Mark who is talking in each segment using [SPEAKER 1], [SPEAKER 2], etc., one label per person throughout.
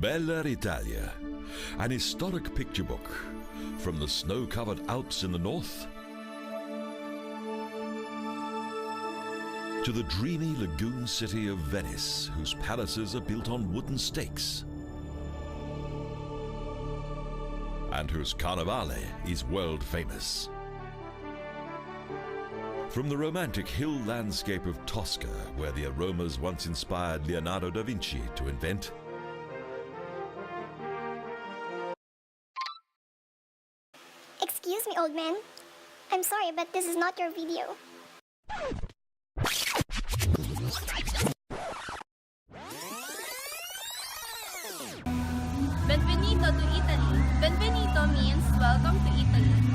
[SPEAKER 1] Bella Italia, an historic picture book from the snow-covered Alps in the north to the dreamy lagoon city of Venice, whose palaces are built on wooden stakes and whose Carnevale is world famous. From the romantic hill landscape of Tosca, where the aromas once inspired Leonardo da Vinci to invent,
[SPEAKER 2] Excuse me, old man. I'm sorry, but this is not your video.
[SPEAKER 3] Benvenuto to Italy. Benvenuto means welcome to Italy.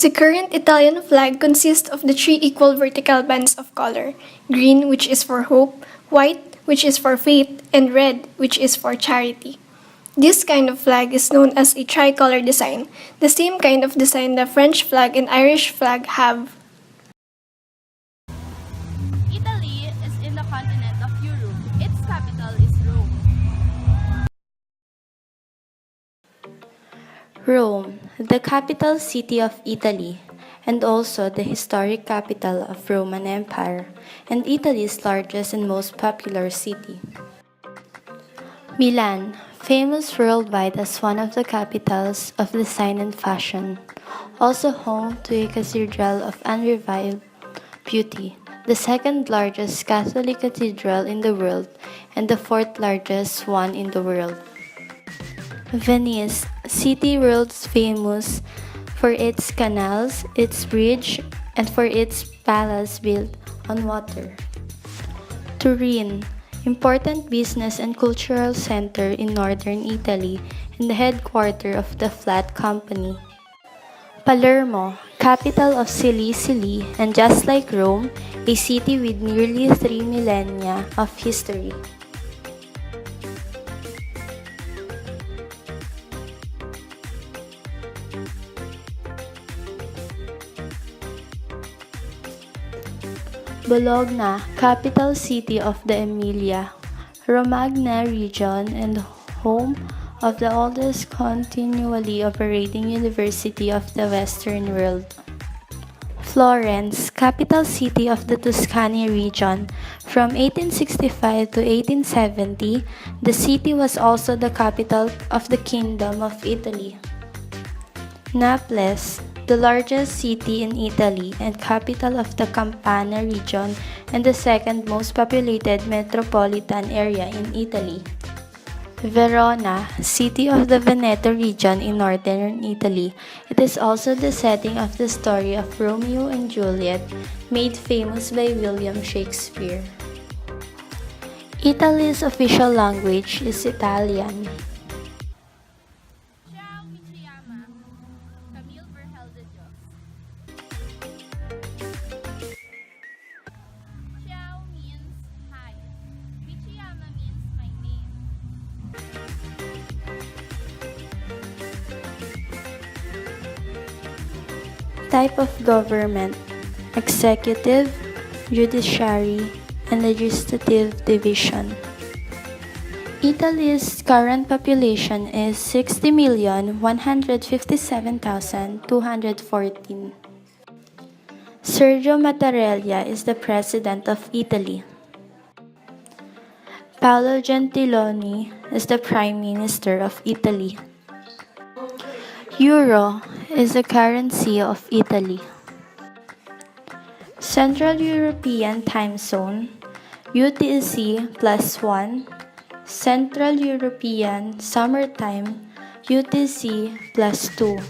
[SPEAKER 4] The current Italian flag consists of the three equal vertical bands of color: green, which is for hope; white, which is for faith; and red, which is for charity. This kind of flag is known as a tricolor design, the same kind of design the French flag and Irish flag have.
[SPEAKER 3] Italy is in the continent of Europe. Its capital is Rome.
[SPEAKER 5] Rome, the capital city of Italy, and also the historic capital of Roman Empire, and Italy's largest and most popular city. Milan, famous worldwide as one of the capitals of design and fashion, also home to a cathedral of unrivalled beauty, the second largest Catholic cathedral in the world, and the fourth largest one in the world. Venice, city world famous for its canals, its bridge, and for its palace built on water. Turin, important business and cultural center in northern Italy and the headquarters of the Fiat Company. Palermo, capital of Sicily, and just like Rome, a city with nearly 3 millennia of history. Bologna, capital city of the Emilia-Romagna region and home of the oldest continually operating university of the Western world. Florence, capital city of the Tuscany region. From 1865 to 1870, the city was also the capital of the Kingdom of Italy. Naples, the largest city in Italy and capital of the Campania region and the second most populated metropolitan area in Italy. Verona, city of the Veneto region in northern Italy. It is also the setting of the story of Romeo and Juliet, made famous by William Shakespeare. Italy's official language is Italian.
[SPEAKER 3] Ciao, Michiyama. Camille Verhel de Dios. Ciao means hi. Michiyama means my name.
[SPEAKER 5] Type of government: executive, judiciary, and legislative division. Italy's current population is 60,157,214. Sergio Mattarella is the President of Italy. Paolo Gentiloni is the Prime Minister of Italy. Euro is the currency of Italy. Central European Time Zone, UTC +1. Central European Summertime, UTC +2.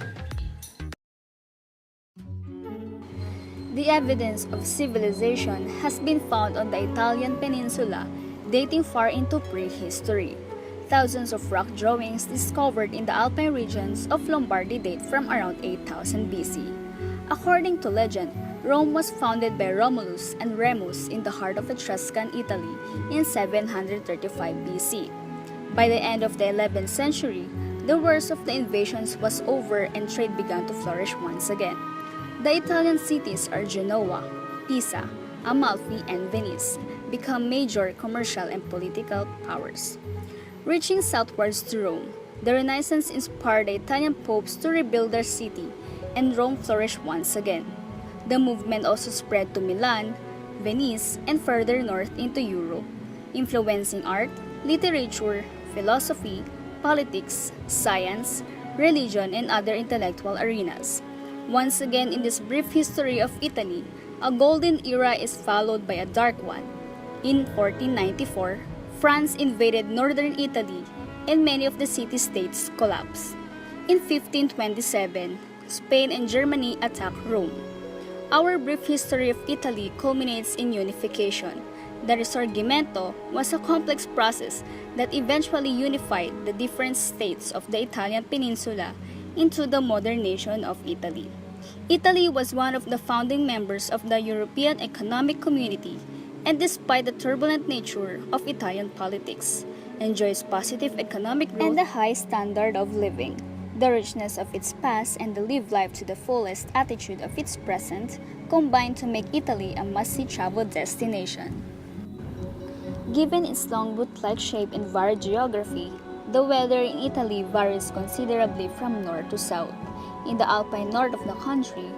[SPEAKER 6] The evidence of civilization has been found on the Italian peninsula dating far into prehistory. Thousands of rock drawings discovered in the Alpine regions of Lombardy date from around 8000 BC. According to legend, Rome was founded by Romulus and Remus in the heart of Etruscan Italy in 735 BC. By the end of the 11th century, the worst of the invasions was over and trade began to flourish once again. The Italian cities are Genoa, Pisa, Amalfi, and Venice, become major commercial and political powers. Reaching southwards to Rome, the Renaissance inspired the Italian popes to rebuild their city, and Rome flourished once again. The movement also spread to Milan, Venice, and further north into Europe, influencing art, literature, philosophy, politics, science, religion, and other intellectual arenas. Once again in this brief history of Italy, a golden era is followed by a dark one. In 1494, France invaded northern Italy and many of the city-states collapsed. In 1527, Spain and Germany attacked Rome. Our brief history of Italy culminates in unification. The Risorgimento was a complex process that eventually unified the different states of the Italian peninsula into the modern nation of Italy. Italy was one of the founding members of the European Economic Community, and despite the turbulent nature of Italian politics, enjoys positive economic growth and a high standard of living. The richness of its past and the live life to the fullest attitude of its present combine to make Italy a must-see travel destination. Given its long boot-like shape and varied geography, the weather in Italy varies considerably from north to south. In the alpine north of the country,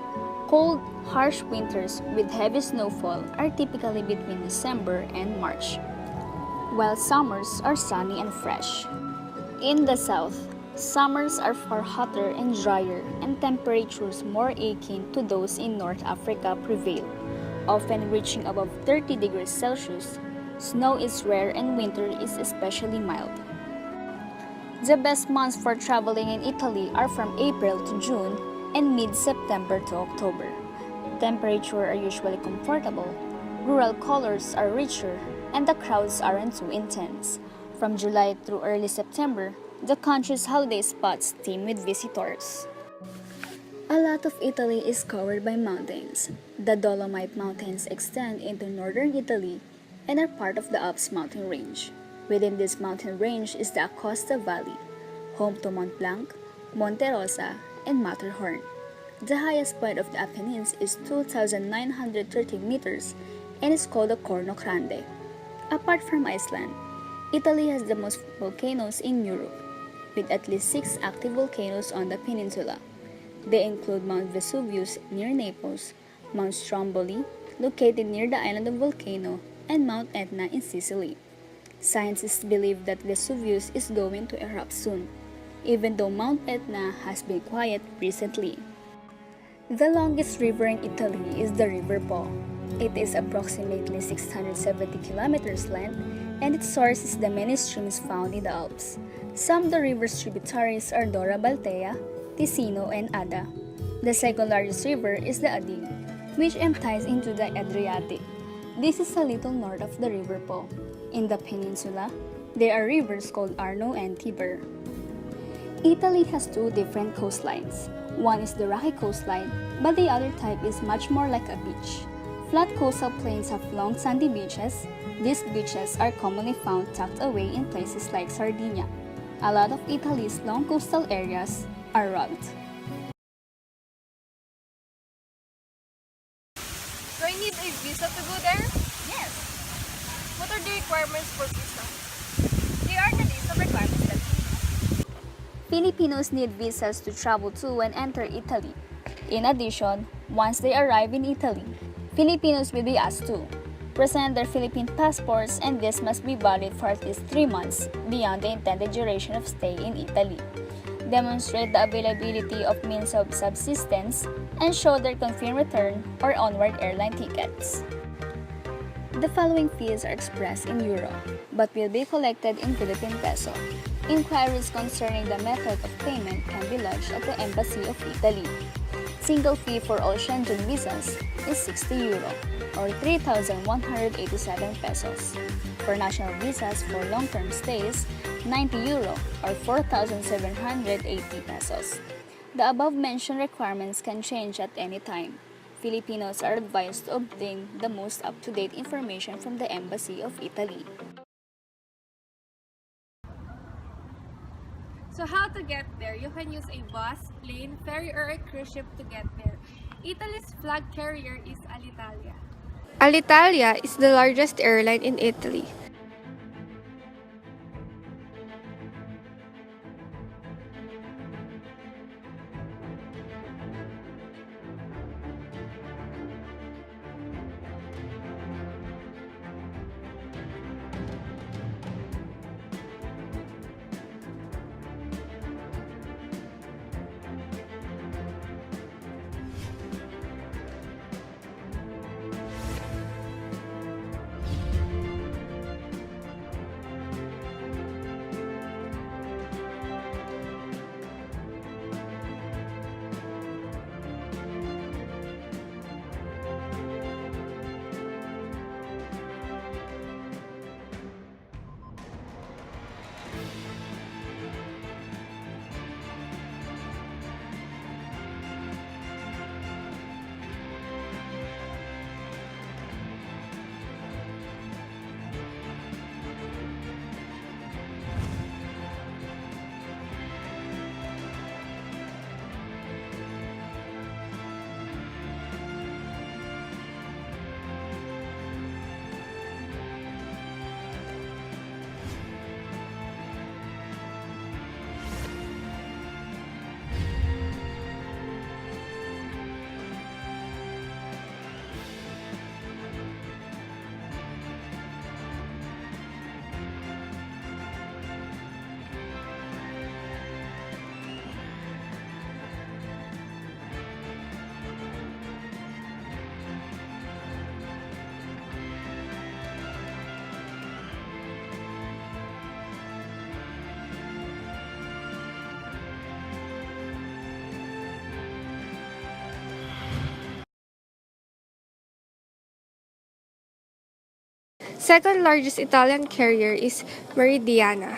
[SPEAKER 6] cold, harsh winters with heavy snowfall are typically between December and March, while summers are sunny and fresh. In the south, summers are far hotter and drier, and temperatures more akin to those in North Africa prevail, often reaching above 30 degrees Celsius. Snow is rare and winter is especially mild. The best months for traveling in Italy are from April to June and mid-September to October. Temperatures are usually comfortable, rural colors are richer, and the crowds aren't too intense. From July through early September, the country's holiday spots teem with visitors. A lot of Italy is covered by mountains. The Dolomite Mountains extend into northern Italy and are part of the Alps mountain range. Within this mountain range is the Aosta Valley, home to Mont Blanc, Monte Rosa, and Matterhorn. The highest point of the Apennines is 2,930 meters, and is called the Corno Grande. Apart from Iceland, Italy has the most volcanoes in Europe, with at least 6 active volcanoes on the peninsula. They include Mount Vesuvius near Naples, Mount Stromboli, located near the island of Volcano, and Mount Etna in Sicily. Scientists believe that Vesuvius is going to erupt soon, even though Mount Etna has been quiet recently. The longest river in Italy is the River Po. It is approximately 670 kilometers length, and its source is the many streams found in the Alps. Some of the river's tributaries are Dora Baltea, Ticino, and Adda. The second largest river is the Adige, which empties into the Adriatic. This is a little north of the River Po. In the peninsula, there are rivers called Arno and Tiber. Italy has 2 different coastlines. One is the rocky coastline, but the other type is much more like a beach. Flat coastal plains have long sandy beaches. These beaches are commonly found tucked away in places like Sardinia. A lot of Italy's long coastal areas are rugged.
[SPEAKER 3] Do I need a visa to go there? Yes. What are the requirements for visa? Here are the list of requirements that we need.
[SPEAKER 6] Filipinos need visas to travel to and enter Italy. In addition, once they arrive in Italy, Filipinos will be asked to present their Philippine passports, and this must be valid for at least 3 months beyond the intended duration of stay in Italy. Demonstrate the availability of means of subsistence, and show their confirmed return or onward airline tickets. The following fees are expressed in euro, but will be collected in Philippine peso. Inquiries concerning the method of payment can be lodged at the Embassy of Italy. Single fee for all Schengen visas is 60 euro or 3,187 pesos. For national visas for long-term stays, 90 euro or 4,780 pesos. The above-mentioned requirements can change at any time. Filipinos are advised to obtain the most up-to-date information from the Embassy of Italy.
[SPEAKER 3] So how to get there? You can use a bus, plane, ferry, or a cruise ship to get there. Italy's flag carrier is Alitalia.
[SPEAKER 4] Alitalia is the largest airline in Italy. Second largest Italian carrier is Meridiana.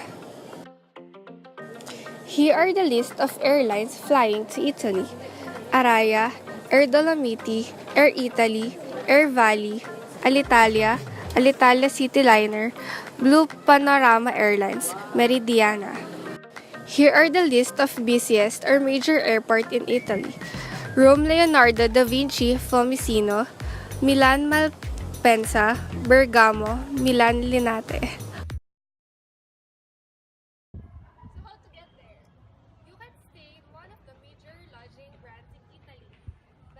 [SPEAKER 4] Here are the list of airlines flying to Italy: Araya, Air Dolomiti, Air Italy, Air Valley, Alitalia, Alitalia Cityliner, Blue Panorama Airlines, Meridiana. Here are the list of busiest or major airport in Italy: Rome Leonardo da Vinci Fiumicino, Milan Malpensa,
[SPEAKER 7] Malpensa, Bergamo, Milan Linate.
[SPEAKER 3] So how to get there? You can stay in one of the major lodging brands in Italy,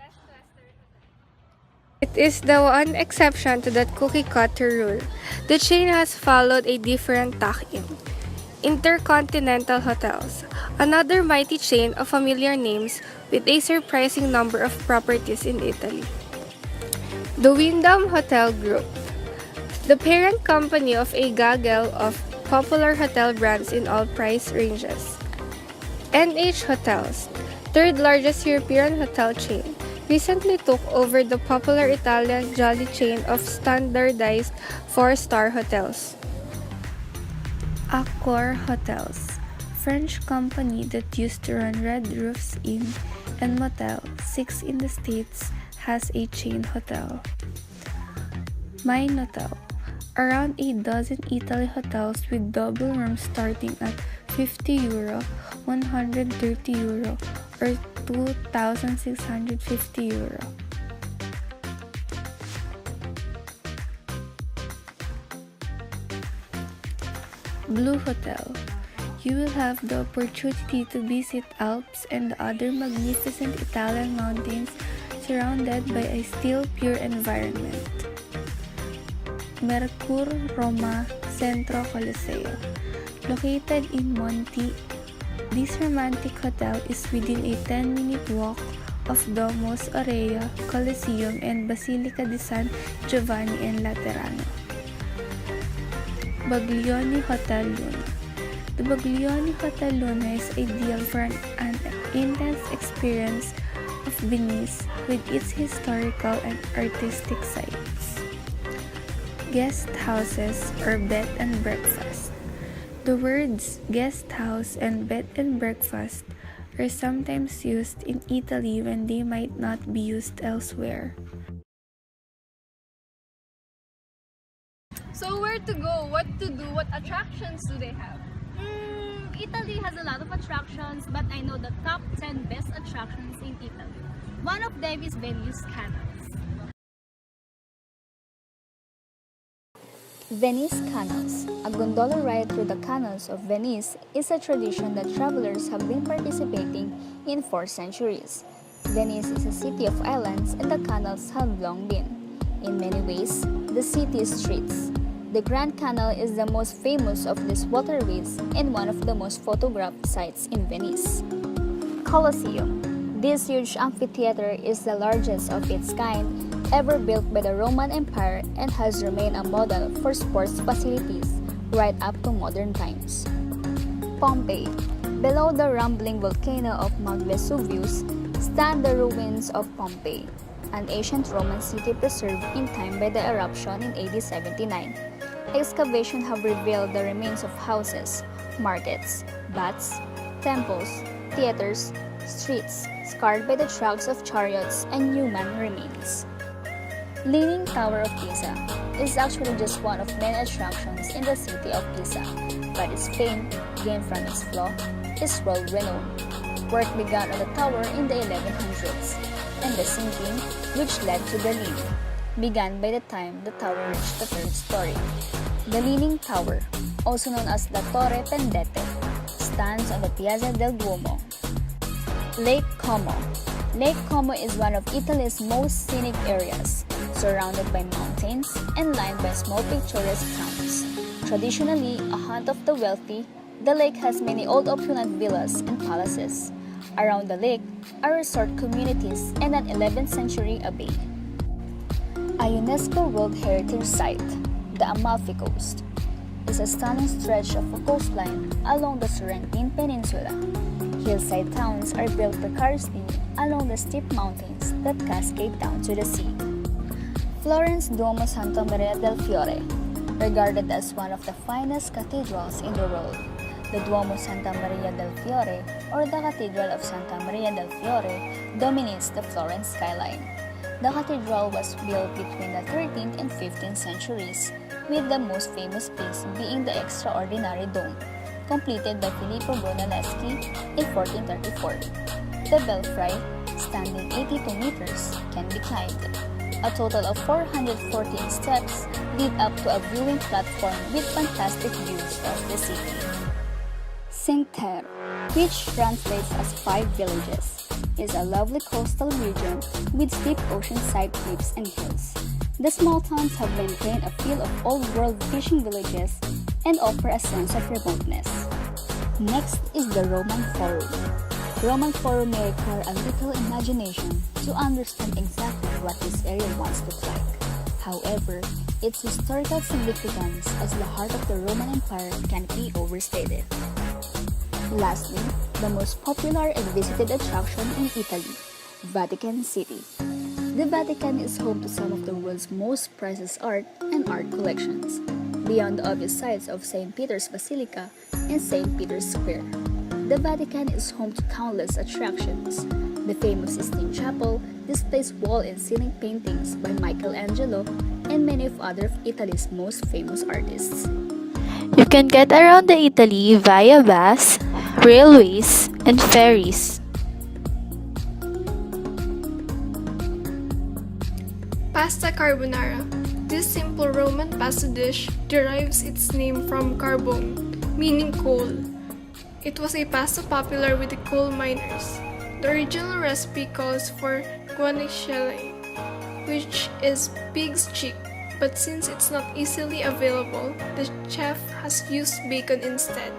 [SPEAKER 3] Best Western Hotel.
[SPEAKER 7] It is the one exception to that cookie-cutter rule. The chain has followed a different tack in Intercontinental Hotels, another mighty chain of familiar names with a surprising number of properties in Italy. The Wyndham Hotel Group, the parent company of a gaggle of popular hotel brands in all price ranges. NH Hotels, third largest European hotel chain, recently took over the popular Italian jolly chain of standardized four-star hotels. Accor Hotels, French company that used to run Red Roofs Inn and Motel 6 in the States, has a chain hotel. Minotel, around a dozen Italy hotels with double rooms starting at €50, €130, or €2,650. Blue Hotel. You will have the opportunity to visit Alps and other magnificent Italian mountains surrounded by a still pure environment. Mercure Roma Centro Coliseo. Located in Monti, this romantic hotel is within a 10-minute walk of Domus Aurea, Coliseum, and Basilica di San Giovanni in Laterano. Baglioni Hotel Luna. The Baglioni Hotel Luna is ideal for an intense experience of Venice with its historical and artistic sites. Guest houses or bed and breakfast. The words guest house and bed and breakfast are sometimes used in Italy when they might not be used elsewhere.
[SPEAKER 3] So where to go, what to do, what attractions do they have?
[SPEAKER 6] Italy has a lot of attractions, but I know the top 10 best attractions in Italy. One of them is Venice Canals. Venice Canals, a gondola ride through the canals of Venice, is a tradition that travelers have been participating in for centuries. Venice is a city of islands and the canals have long been, in many ways, the city's streets. The Grand Canal is the most famous of these waterways and one of the most photographed sites in Venice. Colosseum. This huge amphitheater is the largest of its kind ever built by the Roman Empire and has remained a model for sports facilities right up to modern times. Pompeii. Below the rumbling volcano of Mount Vesuvius stand the ruins of Pompeii, an ancient Roman city preserved in time by the eruption in AD 79. Excavation have revealed the remains of houses, markets, baths, temples, theaters, streets scarred by the tracks of chariots and human remains. Leaning Tower of Pisa is actually just one of many attractions in the city of Pisa, but its fame, gained from its flaw, is world-renowned. Work began on the tower in the 1100s, and the sinking, which led to the leaning, began by the time the tower reached the third story. The Leaning Tower, also known as the Torre Pendente, stands on the Piazza del Duomo. Lake Como. Lake Como is one of Italy's most scenic areas, surrounded by mountains and lined by small picturesque towns. Traditionally a haunt of the wealthy, the lake has many old opulent villas and palaces. Around the lake are resort communities and an 11th century abbey. A UNESCO World Heritage Site, the Amalfi Coast, is a stunning stretch of a coastline along the Sorrentine Peninsula. Hillside towns are built precariously along the steep mountains that cascade down to the sea. Florence Duomo Santa Maria del Fiore, regarded as one of the finest cathedrals in the world. The Duomo Santa Maria del Fiore, or the Cathedral of Santa Maria del Fiore, dominates the Florence skyline. The cathedral was built between the 13th and 15th centuries, with the most famous piece being the extraordinary dome, completed by Filippo Brunelleschi in 1434. The belfry, standing 82 meters, can be climbed. A total of 414 steps lead up to a viewing platform with fantastic views of the city. Singter, which translates as 5 villages, is a lovely coastal region with steep oceanside cliffs and hills. The small towns have maintained a feel of old-world fishing villages and offer a sense of remoteness. Next is the Roman Forum. Roman Forum may require a little imagination to understand exactly what this area once looked like. However, its historical significance as the heart of the Roman Empire can't be overstated. Lastly, the most popular and visited attraction in Italy, Vatican City. The Vatican is home to some of the world's most priceless art and art collections, beyond the obvious sights of St. Peter's Basilica and St. Peter's Square. The Vatican is home to countless attractions. The famous Sistine Chapel displays wall and ceiling paintings by Michelangelo and many of other of Italy's most famous artists.
[SPEAKER 5] You can get around the Italy via bus, railways, and ferries.
[SPEAKER 4] Pasta carbonara. This simple Roman pasta dish derives its name from carbone, meaning coal. It was a pasta popular with the coal miners. The original recipe calls for guanciale, which is pig's cheek, but since it's not easily available, the chef has used bacon instead.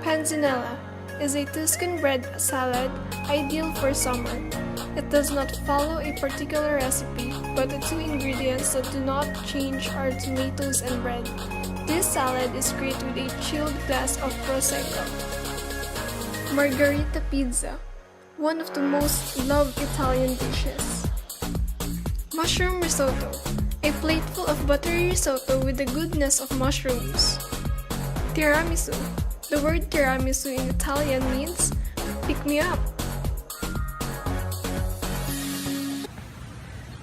[SPEAKER 4] Panzanella is a Tuscan bread salad ideal for summer. It does not follow a particular recipe, but the two ingredients that do not change are tomatoes and bread. This salad is great with a chilled glass of Prosecco. Margherita pizza, one of the most loved Italian dishes. Mushroom risotto, a plateful of buttery risotto with the goodness of mushrooms. Tiramisu. The word tiramisu in Italian means pick me up.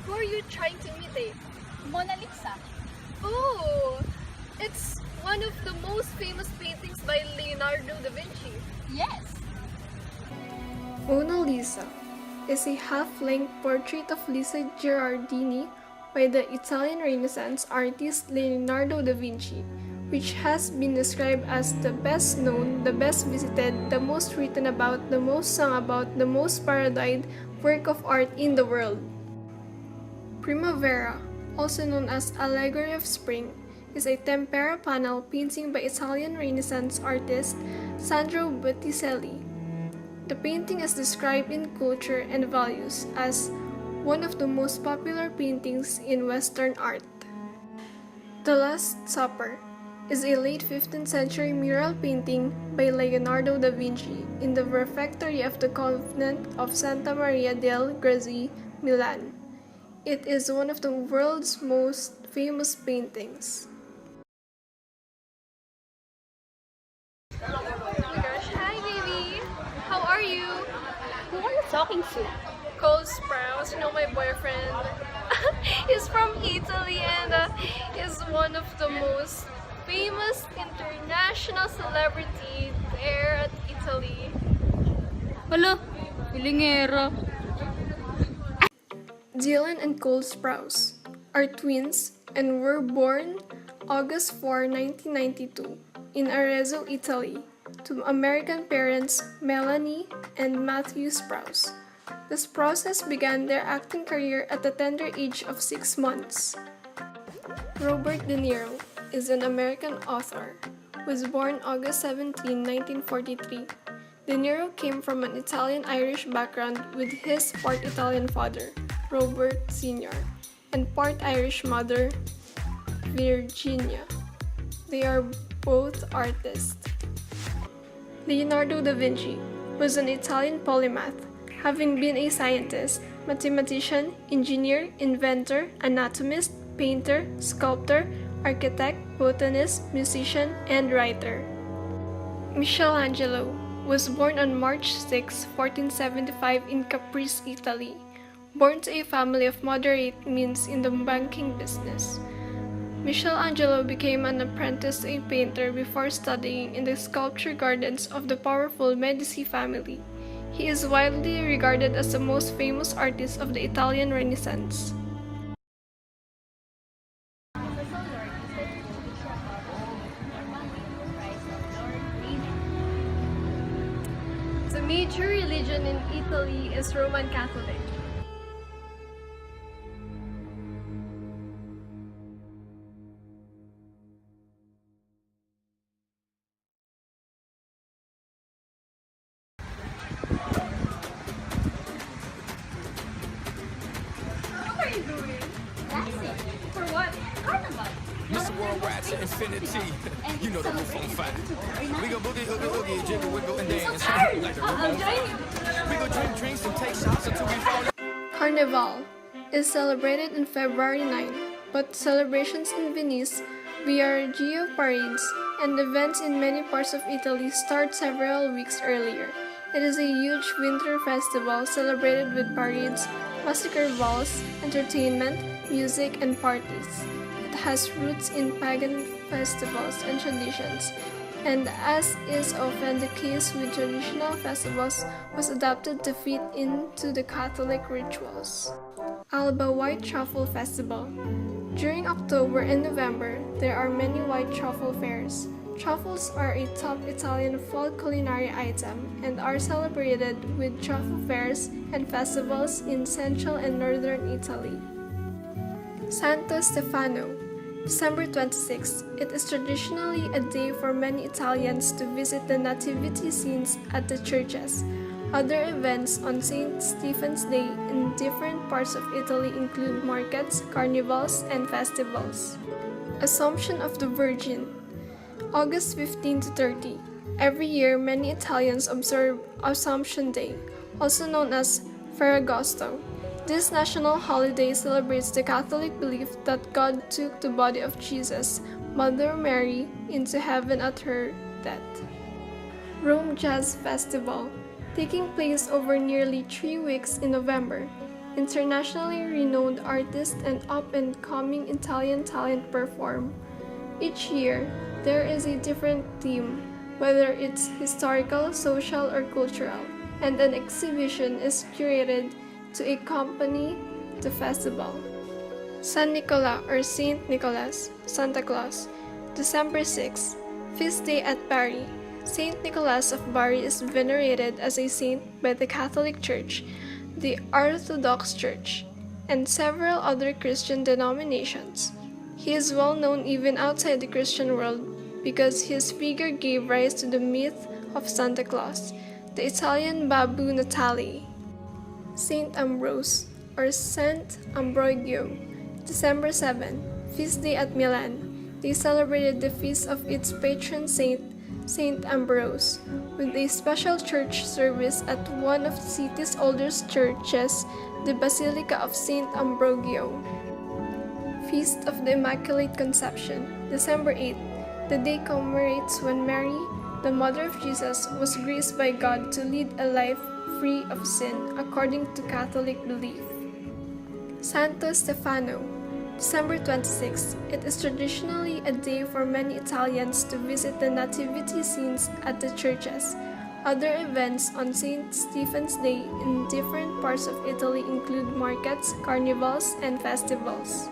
[SPEAKER 3] Who are you trying to imitate?
[SPEAKER 6] Mona Lisa.
[SPEAKER 3] Oh, it's one of the most famous paintings by Leonardo da Vinci.
[SPEAKER 6] Yes.
[SPEAKER 4] Mona Lisa is a half-length portrait of Lisa Gherardini by the Italian Renaissance artist Leonardo da Vinci, which has been described as the best known, the best visited, the most written about, the most sung about, the most parodied work of art in the world. Primavera, also known as Allegory of Spring, is a tempera panel painting by Italian Renaissance artist Sandro Botticelli. The painting is described in Culture and Values as one of the most popular paintings in Western art. The Last Supper is a late 15th century mural painting by Leonardo da Vinci in the refectory of the convent of Santa Maria del Grazie, Milan. It is one of the world's most famous paintings.
[SPEAKER 3] Gosh, hi baby! How are you?
[SPEAKER 6] Who are you talking to?
[SPEAKER 3] Cole Sprouse, you know my boyfriend. He's from Italy and is one of the most famous international celebrity there at Italy.
[SPEAKER 6] Hala, pilingera.
[SPEAKER 4] Dylan and Cole Sprouse are twins and were born August 4, 1992 in Arezzo, Italy, to American parents Melanie and Matthew Sprouse. The Sprouses began their acting career at the tender age of 6 months. Robert De Niro is an American author who was born August 17, 1943. De Niro came from an Italian-Irish background with his part Italian father, Robert Sr., and part Irish mother, Virginia. They are both artists. Leonardo da Vinci was an Italian polymath, having been a scientist, mathematician, engineer, inventor, anatomist, painter, sculptor, architect, botanist, musician, and writer. Michelangelo was born on March 6, 1475 in Caprice, Italy. Born to a family of moderate means in the banking business, Michelangelo became an apprentice to a painter before studying in the sculpture gardens of the powerful Medici family. He is widely regarded as the most famous artist of the Italian Renaissance.
[SPEAKER 3] major religion in Italy is Roman Catholic. What are you doing?
[SPEAKER 6] Dancing.
[SPEAKER 3] For what?
[SPEAKER 6] Carnival.
[SPEAKER 8] Mr. Worldwide to infinity. You know the roof on fire. We go boogie, oogie, oogie, jiggle, wiggle, and dance. Like the roof
[SPEAKER 3] I'll
[SPEAKER 8] on
[SPEAKER 3] join
[SPEAKER 8] fire.
[SPEAKER 3] you.
[SPEAKER 8] We go drink drinks and take shots until we fall.
[SPEAKER 4] Carnival is celebrated in February 9, but celebrations in Venice, Viareggio parades, and events in many parts of Italy start several weeks earlier. It is a huge winter festival celebrated with parades, massacre balls, entertainment, music, and parties. It has roots in pagan festivals and traditions, and as is often the case with traditional festivals, was adapted to fit into the Catholic rituals. Alba White Truffle Festival. During October and November, there are many white truffle fairs. Truffles are a top Italian fall culinary item and are celebrated with truffle fairs and festivals in central and northern Italy. Santo Stefano, December 26. It is traditionally a day for many Italians to visit the nativity scenes at the churches. Other events on St. Stephen's Day in different parts of Italy include markets, carnivals, and festivals. Assumption of the Virgin, August 15 to 30. Every year, many Italians observe Assumption Day, also known as Ferragosto. This national holiday celebrates the Catholic belief that God took the body of Jesus, Mother Mary, into heaven at her death. Rome Jazz Festival, taking place over nearly 3 weeks in November. Internationally renowned artists and up-and-coming Italian talent perform. Each year, there is a different theme, whether it's historical, social, or cultural, and an exhibition is curated to accompany the festival. San Nicola or Saint Nicholas, Santa Claus, December 6, Feast Day at Bari. Saint Nicholas of Bari is venerated as a saint by the Catholic Church, the Orthodox Church, and several other Christian denominations. He is well known even outside the Christian world because his figure gave rise to the myth of Santa Claus, the Italian Babbo Natale. Saint Ambrose or Saint Ambrogio, December 7, Feast Day at Milan. They celebrated the feast of its patron saint, Saint Ambrose, with a special church service at one of the city's oldest churches, the Basilica of Saint Ambrogio. Feast of the Immaculate Conception, December 8. The day commemorates when Mary, the mother of Jesus, was graced by God to lead a life free of sin according to Catholic belief. Santo Stefano, December 26. It is traditionally a day for many Italians to visit the nativity scenes at the churches. Other events on St. Stephen's Day in different parts of Italy include markets, carnivals, and festivals.